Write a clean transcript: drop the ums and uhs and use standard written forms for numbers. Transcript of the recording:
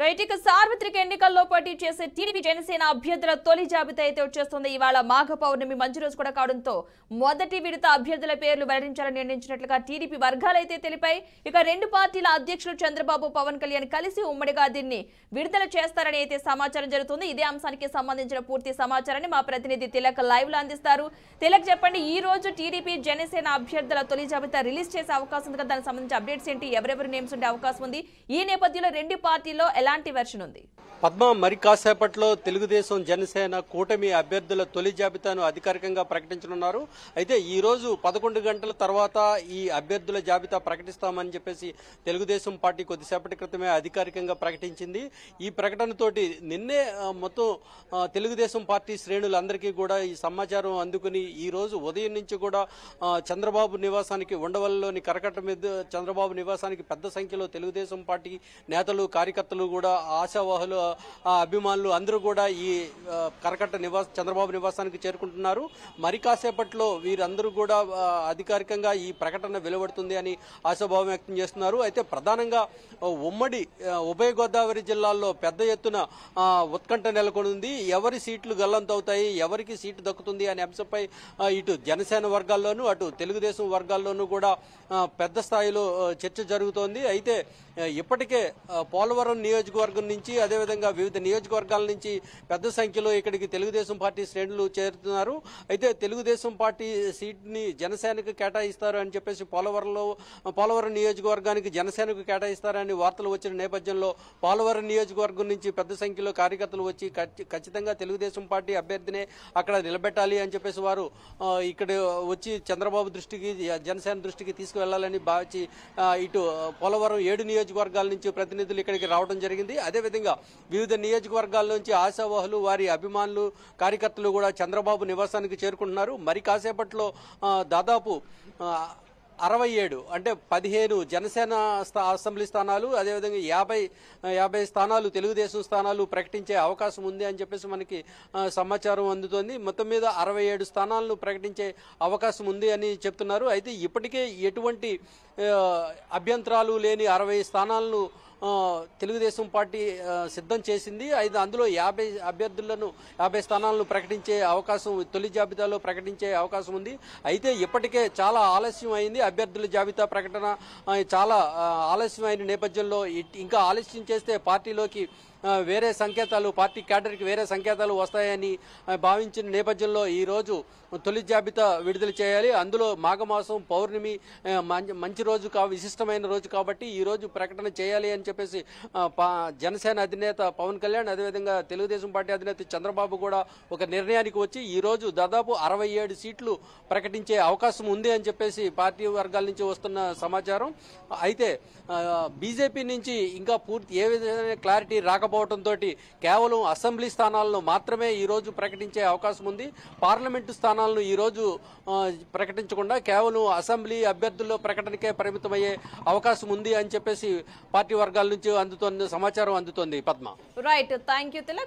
Right ఇక సార్వత్రిక ఎన్నికల్లో పోటీ చేసే టీడీపీ జనసేన అభ్యర్థుల తొలి జాబితా అయితే వచ్చేస్తుంది. ఇవాళ మాఘ పౌర్ణమి మంచి రోజు కూడా కావడంతో మొదటి విడత అభ్యర్థుల పేర్లు వెల్లడించాలని నిర్ణయించినట్లుగా టీడీపీ వర్గాలైతే తెలిపాయి. ఇక రెండు పార్టీల అధ్యక్షులు చంద్రబాబు, పవన్ కళ్యాణ్ కలిసి ఉమ్మడిగా దీన్ని విడుదల చేస్తారని అయితే సమాచారం జరుగుతుంది. ఇదే అంశానికి సంబంధించిన పూర్తి సమాచారాన్ని మా ప్రతినిధి తిలక్ లైవ్ లో అందిస్తారు. తిలక్ చెప్పండి, ఈ రోజు టీడీపీ జనసేన అభ్యర్థుల తొలి జాబితా రిలీజ్ చేసే అవకాశం ఉంది కదా, దానికి సంబంధించిన అప్డేట్స్ ఏంటి, ఎవరెవరి నేమ్స్ ఉండే అవకాశం ఉంది, ఈ నేపథ్యంలో రెండు పార్టీల్లో ఎలాంటి వెర్షన్ ఉంది? పద్మ, మరి కాసేపట్లో తెలుగుదేశం జనసేన కూటమి అభ్యర్థుల తొలి జాబితాను అధికారికంగా ప్రకటించనున్నారు. అయితే ఈ రోజు 11 గంటల తర్వాత ఈ అభ్యర్థుల జాబితా ప్రకటిస్తామని చెప్పేసి తెలుగుదేశం పార్టీ కొద్దిసేపటి క్రితమే అధికారికంగా ప్రకటించింది. ఈ ప్రకటనతోటి నిన్నే మొత్తం తెలుగుదేశం పార్టీ శ్రేణులందరికీ కూడా ఈ సమాచారం అందుకుని ఈ రోజు ఉదయం నుంచి కూడా చంద్రబాబు నివాసానికి, ఉండవల్లిలోని కరకట్ట మీద చంద్రబాబు నివాసానికి పెద్ద సంఖ్యలో తెలుగుదేశం పార్టీ నేతలు, కార్యకర్తలు కూడా, ఆశావాహులు, అభిమానులు అందరూ కూడా ఈ కరకట్ట చంద్రబాబు నివాసానికి చేరుకుంటున్నారు. మరి కాసేపట్లో వీరందరూ కూడా అధికారికంగా ఈ ప్రకటన వెలువడుతుంది అని ఆశాభావం వ్యక్తం చేస్తున్నారు. అయితే ప్రధానంగా ఉమ్మడి ఉభయ గోదావరి జిల్లాల్లో పెద్ద ఎత్తున ఉత్కంఠ నెలకొంది. ఎవరి సీట్లు గల్లంతవుతాయి, ఎవరికి సీటు దక్కుతుంది అనే అంశంపై ఇటు జనసేన వర్గాల్లోనూ అటు తెలుగుదేశం వర్గాల్లోనూ కూడా పెద్ద స్థాయిలో చర్చ జరుగుతోంది. అయితే ఇప్పటికే పోలవరం నియోజకవర్గం నుంచి, అదేవిధంగా వివిధ నియోజకవర్గాల నుంచి పెద్ద సంఖ్యలో ఇక్కడికి తెలుగుదేశం పార్టీ శ్రేణులు చేరుతున్నారు. అయితే తెలుగుదేశం పార్టీ సీట్ని జనసేనకు కేటాయిస్తారు అని చెప్పేసి పోలవరం నియోజకవర్గానికి జనసేనకు కేటాయిస్తారని వార్తలు వచ్చిన నేపథ్యంలో పోలవరం నియోజకవర్గం నుంచి పెద్ద సంఖ్యలో కార్యకర్తలు వచ్చి ఖచ్చితంగా తెలుగుదేశం పార్టీ అభ్యర్థినే అక్కడ నిలబెట్టాలి అని చెప్పేసి వారు ఇక్కడ వచ్చి చంద్రబాబు దృష్టికి, జనసేన దృష్టికి తీసుకువెళ్లాలని భావించి ఇటు పోలవరం 7 నియోజకవర్గాల నుంచి ప్రతినిధులు ఇక్కడికి రావడం జరిగింది. అదేవిధంగా వివిధ నియోజకవర్గాల నుంచి ఆశావాహులు, వారి అభిమానులు, కార్యకర్తలు కూడా చంద్రబాబు నివాసానికి చేరుకుంటున్నారు. మరి కాసేపట్లో దాదాపు 67 అంటే 15 జనసేన అసెంబ్లీ స్థానాలు, అదేవిధంగా 50 స్థానాలు తెలుగుదేశం స్థానాలు ప్రకటించే అవకాశం ఉంది అని చెప్పేసి మనకి సమాచారం అందుతోంది. మొత్తం మీద 67 స్థానాలను ప్రకటించే అవకాశం ఉంది అని చెప్తున్నారు. అయితే ఇప్పటికే ఎటువంటి అభ్యంతరాలు లేని 60 స్థానాలను తెలుగుదేశం పార్టీ సిద్ధం చేసింది. అందులో 50 స్థానాలను ప్రకటించే అవకాశం, తొలి జాబితాలో ప్రకటించే అవకాశం ఉంది. అయితే ఇప్పటికే చాలా ఆలస్యం అయింది. అభ్యర్థుల జాబితా ప్రకటన చాలా ఆలస్యం అయిన నేపథ్యంలో ఇంకా ఆలస్యం చేస్తే పార్టీలోకి వేరే సంకేతాలు, పార్టీ క్యాడర్కి వేరే సంకేతాలు వస్తాయని భావించిన నేపథ్యంలో ఈ రోజు తొలి జాబితా విడుదల చేయాలి. అందులో మాఘమాసం పౌర్ణమి మంచి రోజు, విశిష్టమైన రోజు కాబట్టి ఈ రోజు ప్రకటన చేయాలి అని చెప్పేసి జనసేన అధినేత పవన్ కళ్యాణ్, అదేవిధంగా తెలుగుదేశం పార్టీ అధినేత చంద్రబాబు కూడా ఒక నిర్ణయానికి వచ్చి ఈ రోజు దాదాపు 67 సీట్లు ప్రకటించే అవకాశం ఉంది అని చెప్పేసి పార్టీ వర్గాల నుంచి వస్తున్న సమాచారం. అయితే బీజేపీ నుంచి ఇంకా పూర్తి ఏ విధమైన క్లారిటీ రాకపోవడంతో కేవలం అసెంబ్లీ స్థానాలను మాత్రమే ఈ రోజు ప్రకటించే అవకాశం ఉంది. పార్లమెంటు స్థానాలను ఈ రోజు ప్రకటించకుండా కేవలం అసెంబ్లీ అభ్యర్థుల్లో ప్రకటనకే పరిమితమయ్యే అవకాశం ఉంది అని చెప్పేసి పార్టీ వర్గాల నుంచి సమాచారం అందుతోంది. Padma, right, thank you Tilak.